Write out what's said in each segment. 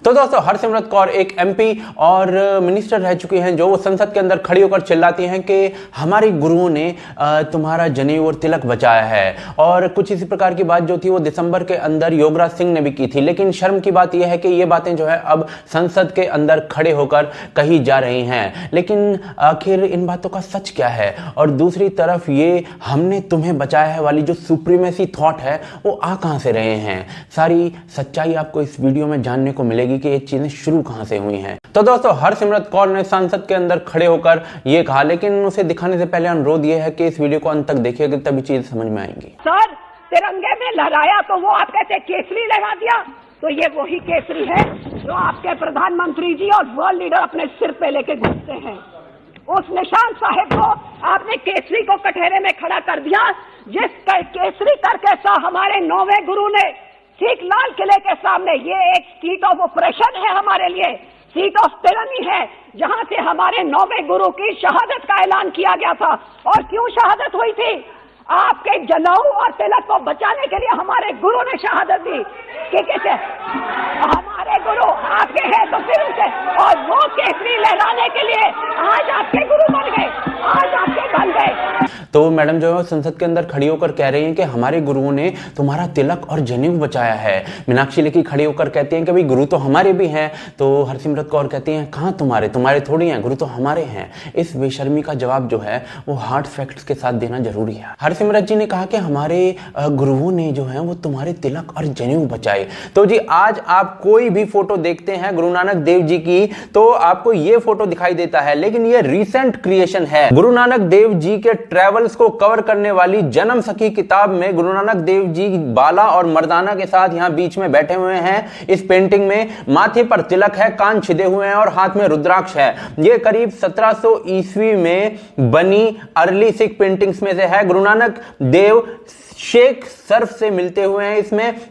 तो दोस्तों हरसिमरत कौर एक एमपी और मिनिस्टर रह चुकी हैं जो संसद के अंदर खड़ी होकर चिल्लाती हैं कि हमारे गुरुओं ने तुम्हारा जनेऊ और तिलक बचाया है। और कुछ इसी प्रकार की बात जो थी वो दिसंबर के अंदर योगराज सिंह ने भी की थी। लेकिन शर्म की बात यह है कि ये बातें जो है अब संसद के अंदर खड़े होकर कही जा रही हैं। लेकिन आखिर इन बातों का सच क्या है? और दूसरी तरफ ये हमने तुम्हें बचाया है वाली जो सुप्रीमेसी थॉट है वो आ कहां से रहे हैं? सारी सच्चाई आपको इस वीडियो में जानने को मिलेगी कि ये चीजें शुरू कहां से हुई हैं। तो दोस्तों हरसिमरत कौर ने संसद के अंदर खड़े होकर ये कहा, लेकिन उसे दिखाने से पहले अनुरोध ये है कि इस वीडियो को अंत तक देखिएगा, तभी चीज समझ में आएंगी। सर तिरंगे में लहराया तो वो आप कहते केसरी लगा दिया, तो ये वही केसरी है जो आपके प्रधानमंत्री जी और वर्ल्ड लीडर अपने सिर पे लेके घूमते हैं। उस निशान साहिब को आपने केसरी को कटहरे में खड़ा कर दिया, जिस केसरी करके सा हमारे 9वें गुरु ने ठीक लाल किले के सामने, ये एक सीट ऑफ ऑपरेशन है हमारे लिए, सीट ऑफ टिरनी है, जहां से हमारे 9वें गुरु की शहादत का ऐलान किया गया था। और क्यों शहादत हुई थी? आपके जनेऊ और तिलक को बचाने के लिए हमारे गुरु ने शहादत दी। कैसे हमारे गुरु आपके हैं तो फिर उनसे, और वो केसरी लहराने के लिए आज आपके गुरु बन गए, आज आपके बन गए। तो मैडम जो है संसद के अंदर खड़ी होकर कह रही हैं कि हमारे गुरुओं ने तुम्हारा तिलक और जनेऊ बचाया है। मीनाक्षी लेखी खड़ी होकर कहती हैं कि भाई गुरु तो हमारे भी हैं। तो हरसिमरत कौर कहती हैं कहां तुम्हारे थोड़ी हैं, गुरु तो हमारे हैं। इस बेशर्मी का जवाब जो है वो हार्ड फैक्ट्स के साथ देना जरूरी है। हरसिमरत जी ने कहा कि हमारे गुरुओं ने जो है वो तुम्हारे तिलक और जनेऊ बचाए। तो जी आज आप कोई भी फोटो देखते हैं गुरु नानक देव जी की तो आपको ये फोटो दिखाई देता है, लेकिन ये रिसेंट क्रिएशन है। गुरु नानक देव जी के ट्रेवल्स को कवर करने वाली जन्म सखी किताब में गुरु नानक देव जी बाला और मर्दाना के साथ यहां बीच में बैठे हुए हैं। इस पेंटिंग में माथे पर तिलक है, कान छिदे हुए हैं और हाथ में रुद्राक्ष है। यह करीब 1700 ईस्वी में बनी अर्ली सिख पेंटिंग्स में से है। गुरु नानक देव शेख सर्फ से मिलते हुए हैं।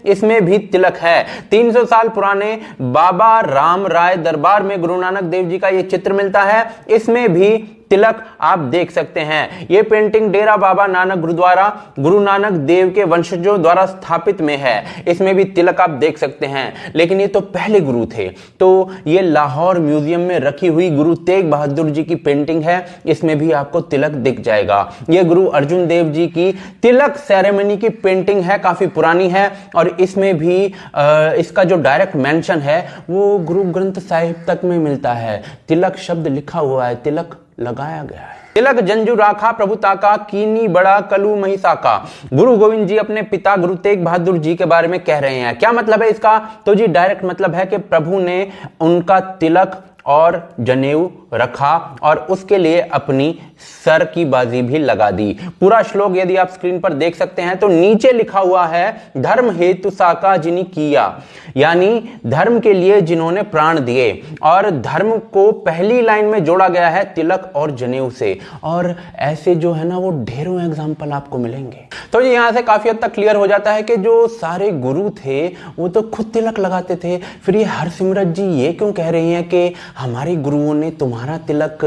इसमें भी तिलक है। 300 साल पुराने बाबा राम राय दरबार में गुरु नानक देव जी का यह चित्र मिलता है। इसमें भी तिलक आप देख सकते हैं। यह पेंटिंग डेरा बाबा नानक गुरुद्वारा गुरु नानक देव के वंशजों द्वारा स्थापित में है। इसमें भी तिलक आप देख सकते हैं। लेकिन ये तो पहले गुरु थे। तो ये लाहौर म्यूजियम में रखी हुई गुरु तेग बहादुर जी की पेंटिंग है। इसमें भी आपको तिलक दिख जाएगा। यह गुरु अर्जुन देव जी की तिलक सेरेमनी की पेंटिंग है, काफी पुरानी है। और इसमें भी इसका जो डायरेक्ट मेंशन है वो गुरु ग्रंथ साहिब तक में मिलता है। तिलक शब्द लिखा हुआ है, तिलक लगाया गया है। तिलक जंजू राखा प्रभु ताका कीनी बड़ा कलू महिसाका। गुरु गोविंद जी अपने पिता गुरु तेग बहादुर जी के बारे में कह रहे हैं। क्या मतलब है इसका? तो जी डायरेक्ट मतलब है कि प्रभु ने उनका तिलक और जनेऊ रखा और उसके लिए अपनी सर की बाजी भी लगा दी। पूरा श्लोक यदि आप स्क्रीन पर देख सकते हैं तो नीचे लिखा हुआ है धर्म हेतु साका जिनी किया, यानी धर्म के लिए जिन्होंने प्राण दिए। और धर्म को पहली लाइन में जोड़ा गया है तिलक और जनेऊ से। और ऐसे जो है ना वो ढेरों एग्जाम्पल आपको मिलेंगे। तो ये यहां से काफी हद तक क्लियर हो जाता है कि जो सारे गुरु थे वो तो खुद तिलक लगाते थे। फिर ये हरसिमरत जी ये क्यों कह रही हैं कि हमारे गुरुओं ने तुम्हारा तिलक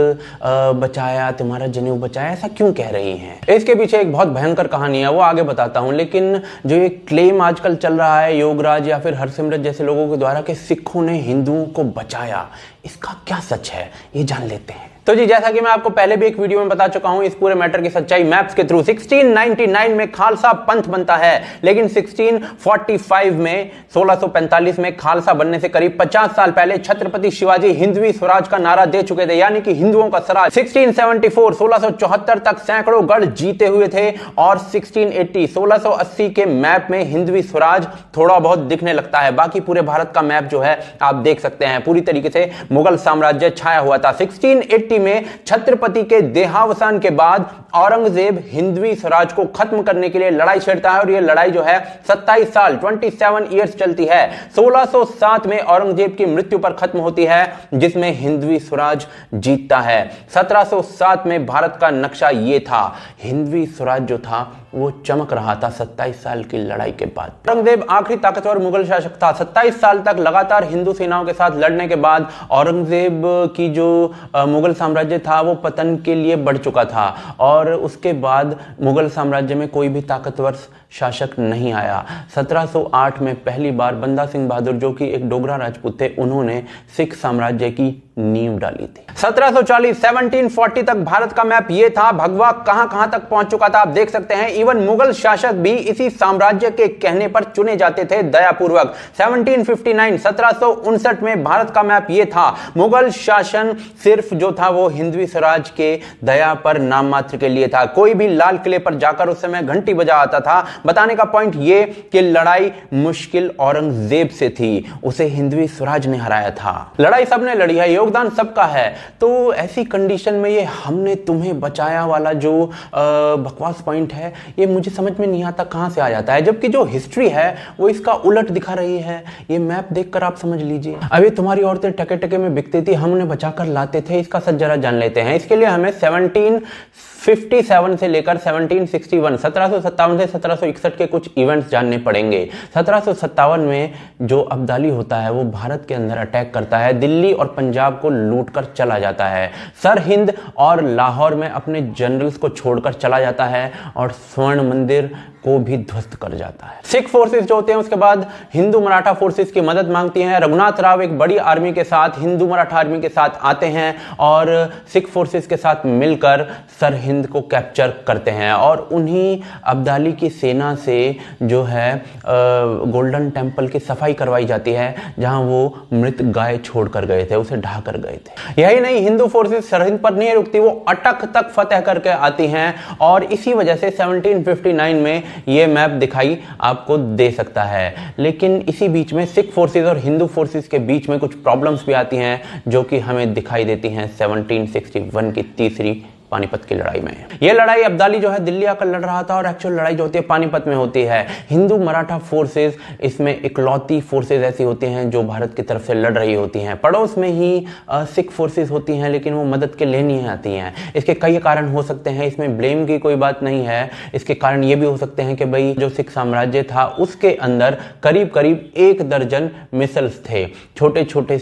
बचाया, तुम्हारा जनेऊ बचाया, ऐसा क्यों कह रही हैं? इसके पीछे एक बहुत भयंकर कहानी है, वो आगे बताता हूं। लेकिन जो ये क्लेम आजकल चल रहा है योगराज या फिर हरसिमरत जैसे लोगों के द्वारा कि सिखों ने हिंदुओं को बचाया, इसका क्या सच है ये जान लेते हैं। तो जी जैसा कि मैं आपको पहले भी एक वीडियो में बता चुका हूं, इस पूरे मैटर की सच्चाई मैप्स के थ्रू 1699 में खालसा पंथ बनता है। लेकिन 1645 में 1645 में खालसा बनने से करीब 50 साल पहले छत्रपति शिवाजी हिंदवी स्वराज का नारा दे चुके थे, यानी कि हिंदुओं का स्वराज। 1674 1674 तक सैकड़ों गढ़ जीते हुए थे और 1680 के मैप में हिंदवी स्वराज थोड़ा बहुत दिखने लगता है। बाकी पूरे भारत का मैप जो है आप देख सकते हैं पूरी तरीके से मुगल साम्राज्य छाया हुआ था। 1680 में छत्रपति के देहावसान के बाद औरंगजेब हिंदवी स्वराज को खत्म करने के लिए लड़ाई छेड़ता है और यह लड़ाई जो है 27 साल 27 ईयर्स चलती है। 1607 में औरंगजेब की मृत्यु पर खत्म होती है, जिसमें हिंदवी स्वराज जीतता है। 1707 में भारत का नक्शा यह था, हिंदवी स्वराज जो था वो चमक रहा था 27 साल की लड़ाई के बाद। औरंगजेब आखिरी ताकतवर मुगल शासक था। 27 साल तक लगातार हिंदू सेनाओं के साथ लड़ने के बाद औरंगजेब की जो मुगल साम्राज्य था वो पतन के लिए बढ़ चुका था और उसके बाद मुगल साम्राज्य में कोई भी ताकतवर शासक नहीं आया। 1708 में पहली बार बंदा सिंह बहादुर, जो कि एक डोगरा राजपूत थे, उन्होंने सिख साम्राज्य की नींव डाली थी। 1740 तक भारत का मैप ये था। भगवा कहां तक पहुंच चुका था आप देख सकते हैं। इवन मुगल शासक भी इसी साम्राज्य के कहने पर चुने जाते थे दयापूर्वक। 1759 में भारत का मैप ये था। मुगल शासन सिर्फ जो था वो हिंदवी स्वराज के दया पर नाम मात्र के लिए था। कोई भी लाल किले पर जाकर उस समय घंटी बजा आता था। बताने का पॉइंट ये कि लड़ाई मुश्किल औरंगजेब से थी, उसे हिंदवी स्वराज ने हराया था। लड़ाई सबने लड़ी है, योगदान सबका है। तो ऐसी कंडीशन में ये हमने तुम्हें बचाया वाला जो बकवास पॉइंट है, ये मुझे समझ में नहीं आता कहां से आ जाता है, जबकि जो हिस्ट्री है वो इसका उलट दिखा रही है। ये मैप देखकर आप समझ लीजिए। अभी तुम्हारी औरतें टके टके में बिकती थी, हमने बचाकर लाते थे, इसका सच जरा जान लेते हैं। इसके लिए हमें 1757 से लेकर 1757 से 1761 के कुछ इवेंट्स जानने पड़ेंगे। 1757 में जो अब्दाली होता है वो भारत के अंदर अटैक करता है, दिल्ली और पंजाब को लूटकर चला जाता है, सरहिंद और लाहौर में अपने जनरल्स को छोड़कर चला जाता है और स्वर्ण मंदिर को भी ध्वस्त कर जाता है। सिख फोर्सेस जो होते हैं उसके बाद हिंदू मराठा फोर्सेस की मदद मांगती हैं। रघुनाथ राव एक बड़ी आर्मी के साथ हिंदू मराठा आर्मी के साथ आते हैं और सिख फोर्सेस के साथ मिलकर सरहिंद को कैप्चर करते हैं और उन्हीं अब्दाली की सेना से जो है गोल्डन टेम्पल की सफाई करवाई जाती है, जहां वो मृत गाय छोड़कर गए थे, उसे ढाकर गए थे। यही नहीं, हिंदू फोर्सेस सरहिंद पर नहीं रुकती, वो अटक तक फतेह करके आती हैं और इसी वजह से 1759 में ये मैप दिखाई आपको दे सकता है। लेकिन इसी बीच में सिख फोर्सेस और हिंदू फोर्सेस के बीच में कुछ प्रॉब्लम्स भी आती हैं जो कि हमें दिखाई देती हैं 1761 की तीसरी पानीपत की लड़ाई में। यह लड़ाई अब्दाली जो है दिल्ली आकर लड़ रहा था और एक्चुअल लड़ाई जो होती है पानीपत में होती है। हिंदू मराठा फोर्सेस इसमें इकलौती फोर्सेस ऐसी होती हैं जो भारत की तरफ से लड़ रही होती हैं। पड़ोस में ही सिख फोर्सेस होती हैं लेकिन वो मदद के लिए नहीं आती हैं। इसके कई कारण हो सकते हैं, इसमें ब्लेम की कोई बात नहीं है। इसके कारण ये भी हो सकते हैं कि भाई जो सिख साम्राज्य था उसके अंदर करीब करीब 1 दर्जन मिसल्स थे, छोटे छोटे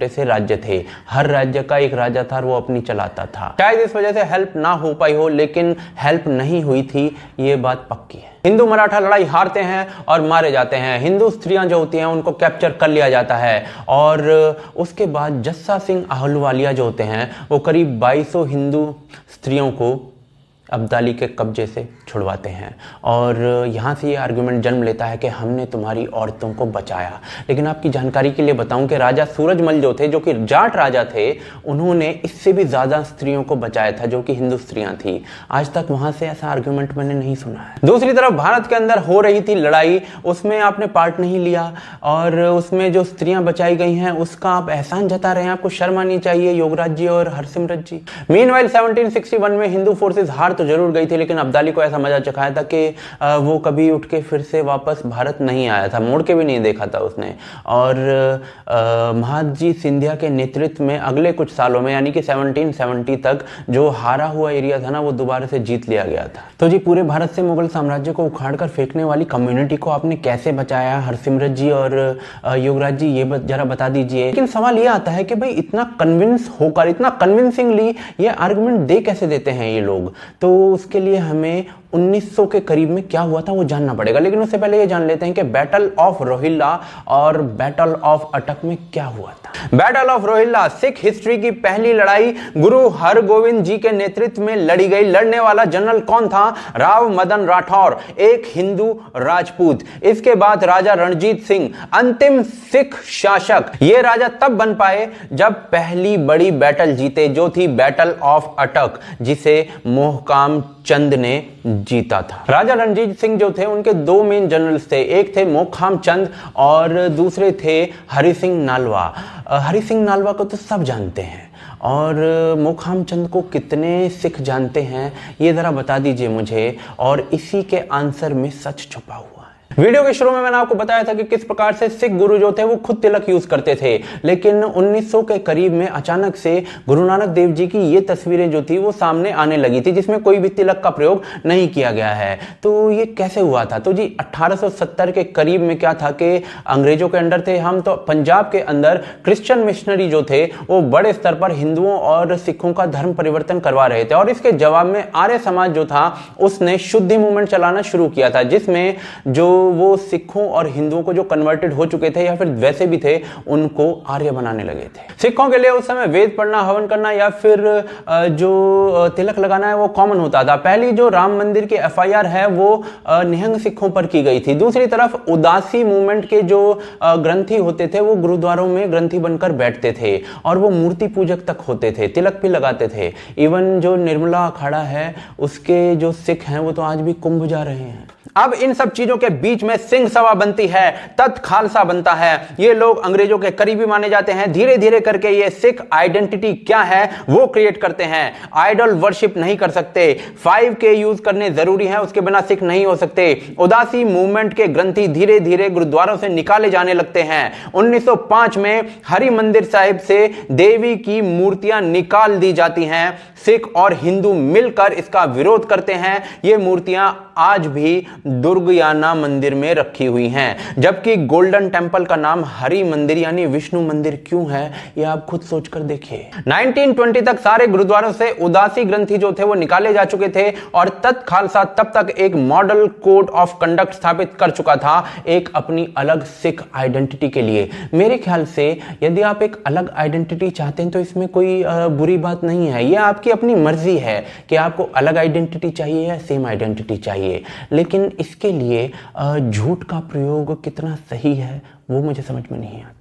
से राज्य थे, हर राज्य का एक राजा था और वो अपनी चलाता था। शायद इस वजह से हेल्प ना हो पाई हो, लेकिन हेल्प नहीं हुई थी ये बात पक्की है। हिंदू मराठा लड़ाई हारते हैं और मारे जाते हैं। हिंदू स्त्रियां जो होती हैं उनको कैप्चर कर लिया जाता है और उसके बाद जस्सा सिंह आहलूवालिया जो होते हैं वो करीब 2200 हिंदू स्त्रियों को अब्दाली के कब्जे से छुड़वाते हैं और यहाँ से ये आर्गुमेंट जन्म लेता है कि हमने तुम्हारी औरतों को बचाया। लेकिन आपकी जानकारी के लिए बताऊं कि राजा सूरजमल जो थे, जो कि जाट राजा थे, उन्होंने इससे भी ज़्यादा स्त्रियों को बचाया था जो कि हिंदू स्त्रियां थी। आज तक वहाँ से ऐसा आर्गुमेंट मैंने नहीं सुना है। दूसरी तरफ भारत के अंदर हो रही थी लड़ाई, उसमें आपने पार्ट नहीं लिया और उसमें जो स्त्रियां बचाई गई हैं उसका आप एहसान जता रहे हैं। आपको शर्म आनी चाहिए योगराज जी और हरसिमरत जी। मीनवाइल 1761 में हिंदू फोर्सेज हार तो जरूर गई थी, लेकिन अब्दाली को ऐसा मजा चखाया था कि वो कभी उठ के फिर से वापस भारत नहीं आया था, मोड़ के भी नहीं देखा था उसने। और महादजी सिंधिया के नेतृत्व में अगले कुछ सालों में यानी कि 1770 तक जो हारा हुआ एरिया था ना वो दोबारा से जीत लिया गया था। तो जी पूरे भारत से मुगल साम्राज्य को उखाड़कर फेंकने वाली कम्युनिटी को आपने कैसे बचाया हरसिमरत जी और योगराज जी, ये जरा बता दीजिए। लेकिन सवाल ये आता है कि भाई इतना कन्विंस होकर, इतना कन्विंसिंगली ये आर्गुमेंट दे कैसे देते हैं ये लोग। तो उसके लिए हमें 1900 के करीब में क्या हुआ था वो जानना पड़ेगा। लेकिन उससे पहले ये जान लेते हैं कि बैटल ऑफ रोहिल्ला और बैटल ऑफ अटक में क्या हुआ था। Battle of Rohilla Sikh history की पहली लड़ाई गुरु हरगोविंद जी के नेतृत्व में लड़ी गई। लड़ने वाला जनरल कौन था? राव मदन राठौर, एक हिंदू राजपूत। इसके बाद राजा रणजीत सिंह, अंतिम सिख शासक। ये राजा तब बन पाए जब पहली बड़ी बैटल जीते, जो थी बैटल ऑफ अटक, जिसे मोहकाम चंद ने जीता था। राजा रणजीत सिंह जो थे उनके 2 मेन जनरल्स थे, एक थे मोहकाम चंद और दूसरे थे हरि सिंह नालवा। हरि सिंह नालवा को तो सब जानते हैं और मोहकाम चंद को कितने सिख जानते हैं ये जरा बता दीजिए मुझे। और इसी के आंसर में सच छुपा हुआ है। वीडियो के शुरू में मैंने आपको बताया था कि किस प्रकार से सिख गुरु जो थे वो खुद तिलक यूज करते थे, लेकिन 1900 के करीब में अचानक से गुरु नानक देव जी की ये तस्वीरें जो थी वो सामने आने लगी थी जिसमें कोई भी तिलक का प्रयोग नहीं किया गया है। तो ये कैसे हुआ था? तो जी 1870 के करीब में क्या था कि अंग्रेजों के अंडर थे हम, तो पंजाब के अंदर क्रिश्चियन मिशनरी जो थे वो बड़े स्तर पर हिंदुओं और सिखों का धर्म परिवर्तन करवा रहे थे, और इसके जवाब में आर्य समाज जो था उसने शुद्धि मूवमेंट चलाना शुरू किया था, जिसमें जो वो सिखों और हिंदुओं को जो कन्वर्टेड हो चुके थे या फिर वैसे भी थे उनको आर्य बनाने लगे थे। सिखों के लिए उस समय वेद पढ़ना, हवन करना या फिर जो तिलक लगाना है वो कॉमन होता था। पहली जो राम मंदिर की एफआईआर है वो निहंग सिखों पर की गई थी। दूसरी तरफ उदासी मूवमेंट के जो ग्रंथी होते थे वो गुरुद्वारों में ग्रंथी बनकर बैठते थे और वो मूर्ति पूजक तक होते थे, तिलक भी लगाते थे। इवन जो निर्मला अखाड़ा है उसके जो सिख हैं वो तो आज भी कुंभ जा रहे हैं। अब इन सब चीजों के बीच में सिंह सभा बनती है, तत् खालसा बनता है। ये लोग अंग्रेजों के करीबी माने जाते हैं। धीरे धीरे करके ये सिख आइडेंटिटी क्या है वो क्रिएट करते हैं। आइडल वर्शिप नहीं कर सकते, 5K यूज करने जरूरी है, उसके बिना सिख नहीं हो सकते। उदासी मूवमेंट के ग्रंथी धीरे धीरे गुरुद्वारों से निकाले जाने लगते हैं। 1905 में हरि मंदिर साहिब से देवी की मूर्तियां निकाल दी जाती हैं। सिख और हिंदू मिलकर इसका विरोध करते हैं। ये मूर्तियां आज भी दुर्गयाना मंदिर में रखी हुई हैं, जबकि गोल्डन टेंपल का नाम हरि मंदिर यानी विष्णु मंदिर क्यों है ये आप खुद सोचकर देखिए। 1920 तक सारे गुरुद्वारों से उदासी ग्रंथी जो थे वो निकाले जा चुके थे और तत् खालसा तब तक एक मॉडल कोड ऑफ कंडक्ट स्थापित कर चुका था एक अपनी अलग सिख आइडेंटिटी के लिए। मेरे ख्याल से यदि आप एक अलग आइडेंटिटी चाहते हैं तो इसमें कोई बुरी बात नहीं है। यह आपकी अपनी मर्जी है कि आपको अलग आइडेंटिटी चाहिए या सेम आइडेंटिटी चाहिए, लेकिन इसके लिए झूठ का प्रयोग कितना सही है वो मुझे समझ में नहीं आता।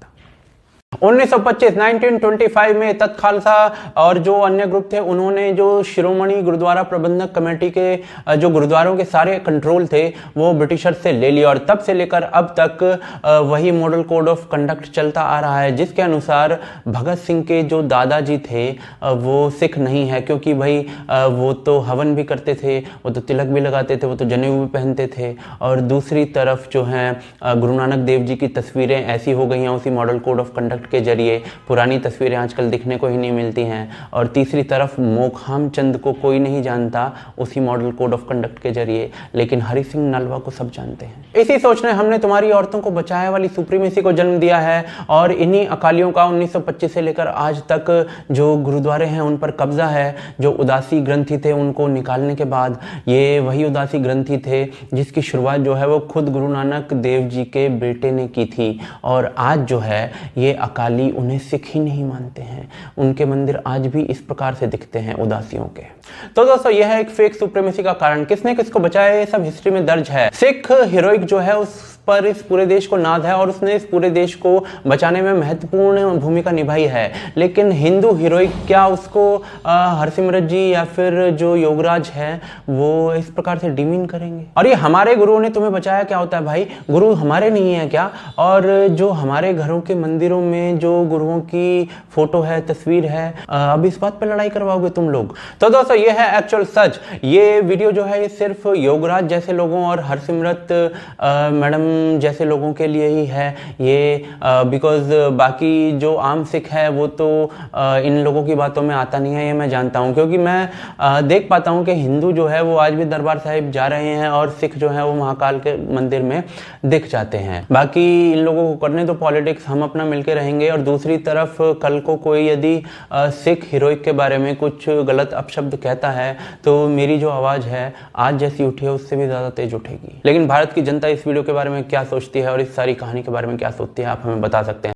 1925 में तत् खालसा और जो अन्य ग्रुप थे उन्होंने जो शिरोमणि गुरुद्वारा प्रबंधक कमेटी के जो गुरुद्वारों के सारे कंट्रोल थे वो ब्रिटिशर से ले लिया, और तब से लेकर अब तक वही मॉडल कोड ऑफ कंडक्ट चलता आ रहा है, जिसके अनुसार भगत सिंह के जो दादाजी थे वो सिख नहीं है, क्योंकि भाई वो तो हवन भी करते थे, वो तो तिलक भी लगाते थे, वो तो जनेऊ भी पहनते थे। और दूसरी तरफ जो है गुरु नानक देव जी की तस्वीरें ऐसी हो गई हैं उसी मॉडल कोड ऑफ कंडक्ट के जरिए, पुरानी तस्वीरें आजकल दिखने को ही नहीं मिलती हैं। और तीसरी तरफ मोखाम चंद को कोई नहीं जानता उसी मॉडल कोड ऑफ कंडक्ट के जरिए, लेकिन हरि सिंह नलवा को सब जानते हैं। इसी सोच ने हमने तुम्हारी औरतों को बचाया वाली सुप्रीमेसी को जन्म दिया है, और इन्हीं अकालियों का 1925 से लेकर आज तक जो गुरुद्वारे हैं उन पर कब्जा है। जो उदासी ग्रंथी थे उनको निकालने के बाद ये वही उदासी ग्रंथी थे जिसकी शुरुआत जो है वो खुद गुरु नानक देव जी के बेटे ने की थी, और आज जो है ये अकाली उन्हें सिख ही नहीं मानते हैं। उनके मंदिर आज भी इस प्रकार से दिखते हैं उदासियों के। तो दोस्तों यह है एक फेक सुप्रीमेसी का कारण, किसने किसको बचाया ये सब हिस्ट्री में दर्ज है। सिख हीरोइक जो है उस पर इस पूरे देश को नाज है और उसने इस पूरे देश को बचाने में महत्वपूर्ण भूमिका निभाई है, लेकिन हिंदू हीरोइक क्या उसको हरसिमरत जी या फिर जो योगराज है वो इस प्रकार से डिमीन करेंगे? और ये हमारे गुरुओं ने तुम्हें बचाया क्या होता है भाई? गुरु हमारे नहीं है क्या? और जो हमारे घरों के मंदिरों में जो गुरुओं की फोटो है, तस्वीर है, अब इस बात पर लड़ाई करवाओगे तुम लोग? तो दोस्तों ये है एक्चुअल सच। ये वीडियो जो है ये सिर्फ योगराज जैसे लोगों और हरसिमरत मैडम जैसे लोगों के लिए ही है ये, बिकॉज बाकी जो आम सिख है वो तो इन लोगों की बातों में आता नहीं है, ये मैं जानता हूं, क्योंकि मैं देख पाता हूं कि हिंदू जो है वो आज भी दरबार साहिब जा रहे हैं और सिख जो है वो महाकाल के मंदिर में दिख जाते हैं। बाकी इन लोगों को करने तो पॉलिटिक्स, हम अपना मिलके रहेंगे। और दूसरी तरफ कल को कोई यदि सिख हीरोइक के बारे में कुछ गलत अपशब्द कहता है तो मेरी जो आवाज है आज जैसी उठी है उससे भी ज्यादा तेज उठेगी। लेकिन भारत की जनता इस वीडियो के बारे में क्या सोचती है और इस सारी कहानी के बारे में क्या सोचती है आप हमें बता सकते हैं।